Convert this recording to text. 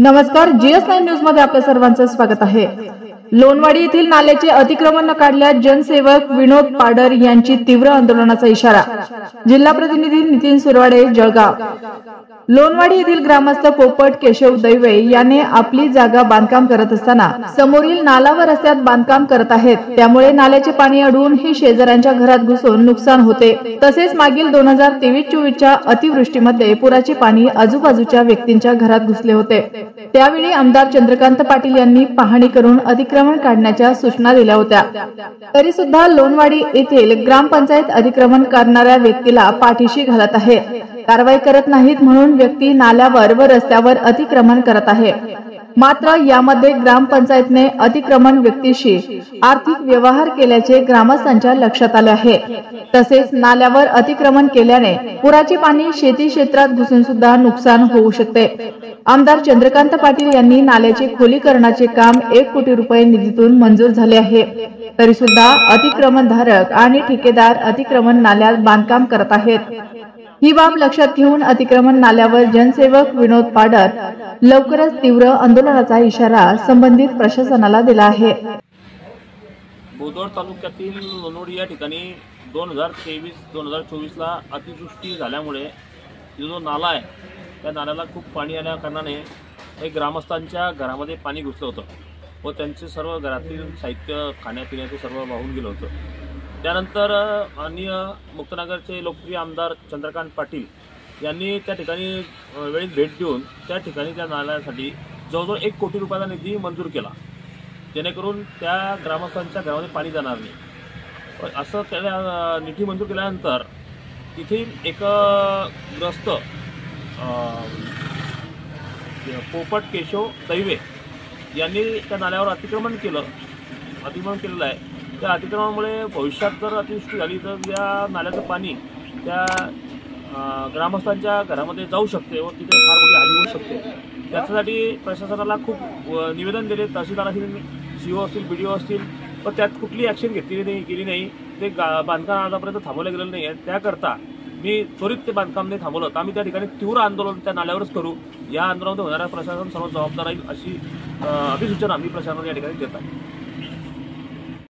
नमस्कार, GS9 news मध्ये आपल्या सर्वांचं स्वागत आहे। लोणवाडी येथील नाल्याचे अतिक्रमण न काढल्यास जनसेवक विनोद पाडर यांची तीव्र आंदोलनाचा इशारा। जिल्हा प्रतिनिधी नितीन सुरवाडे, जळगाव। लोणवाडी येथील ग्रामस्थ पोपट केशव दैवे याने आपली जागा बांधकाम करत असताना समोरील नाला व रस्त्यात बांधकाम करत आहेत, त्यामुळे नाल्याचे पाणी अडवून ही शेजाऱ्यांच्या घरात घुसून नुकसान होते। तसेच मागील 2023-24च्या अतिवृष्टीमध्ये पुराचे पाणी आजूबाजूच्या व्यक्तींच्या घरात घुसले होते। त्यावेळी आमदार चंद्रकांत पाटील यांनी पाहणी करून अतिक्रमण काढण्याच्या सूचना दिल्या होत्या, तरी सुद्धा लोणवाडी येथील ग्रामपंचायत अतिक्रमण करणाऱ्या व्यक्तीला पाठीशी घालत आहे, कारवाई करत नाहीत म्हणून व्यक्ती नाल्यावर व रस्त्यावर अतिक्रमण करत आहे। मात्र यामध्ये ग्रामपंचायतने अतिक्रमण व्यक्तीशी आर्थिक व्यवहार केल्याचे ग्रामस्थांच्या लक्षात आले आहे। तसेच नाल्यावर अतिक्रमण केल्याने पुराचे पाणी शेती क्षेत्रात घुसून सुद्धा नुकसान होऊ शकते। आमदार चंद्रकांत पाटील यांनी नाल्याचे खोलीकरणाचे काम 1 कोटी रुपये निधीतून मंजूर झाले आहे, तरी सुद्धा अतिक्रमणधारक आणि ठेकेदार अतिक्रमण नाल्यात बांधकाम करत आहेत। ही बाब लक्षात घेऊन अतिक्रमण नाल्यावर जनसेवक विनोद पाडर लवकरच तीव्र आंदोलनाचा इशारा संबंधित प्रशासनाला दिला आहे। बोदवड तालुक्यातील लोणवाडी या ठिकाणी 2023-2024 ला अतिवृष्टी झाल्यामुळे जो नाला आहे त्या नाल्याला खूप पाणी आल्या कारणाने एक ग्रामस्थांच्या घरामध्ये पाणी घुसलं होतं व त्यांचे सर्व घरातील साहित्य खाण्यापिण्याचे सर्व वाहून गेलं होतं। त्यानंतर माननीय मुक्तनगरचे लोकप्रिय आमदार चंद्रकांत पाटील यांनी त्या ठिकाणी वेळेत भेट देऊन त्या ठिकाणी त्या नाल्यासाठी जवळजवळ 1 कोटी रुपयाचा निधी मंजूर केला, जेणेकरून त्या ग्रामस्थांच्या घरामध्ये पाणी जाणार नाही। असं त्याला निधी मंजूर केल्यानंतर तिथे एक ग्रस्त पोपट केशव दैवे यांनी त्या नाल्यावर अतिक्रमण केलेलं आहे। त्या अतिक्रमणामुळे भविष्यात जर अतिवृष्टी झाली तर या नाल्याचं पाणी त्या ग्रामस्थांच्या घरामध्ये जाऊ शकते व तिथे फार मोठी हानी होऊ शकते। त्याच्यासाठी प्रशासनाला खूप निवेदन दिले, तहसीलदार असतील, CO असतील, BDO असतील, पण त्यात कुठली ॲक्शन केली नाही। ते बांधकाम आतापर्यंत थांबवलं गेलेलं नाही आहे। त्याकरता मी त्वरित ते बांधकाम नाही थांबवलं तर आम्ही त्या ठिकाणी तीव्र आंदोलन त्या नाल्यावरच करू। या आंदोलनामध्ये होणाऱ्या प्रशासन सर्व जबाबदार राहील अशी अभिसूचना आम्ही प्रशासनाला या ठिकाणी देत आहे।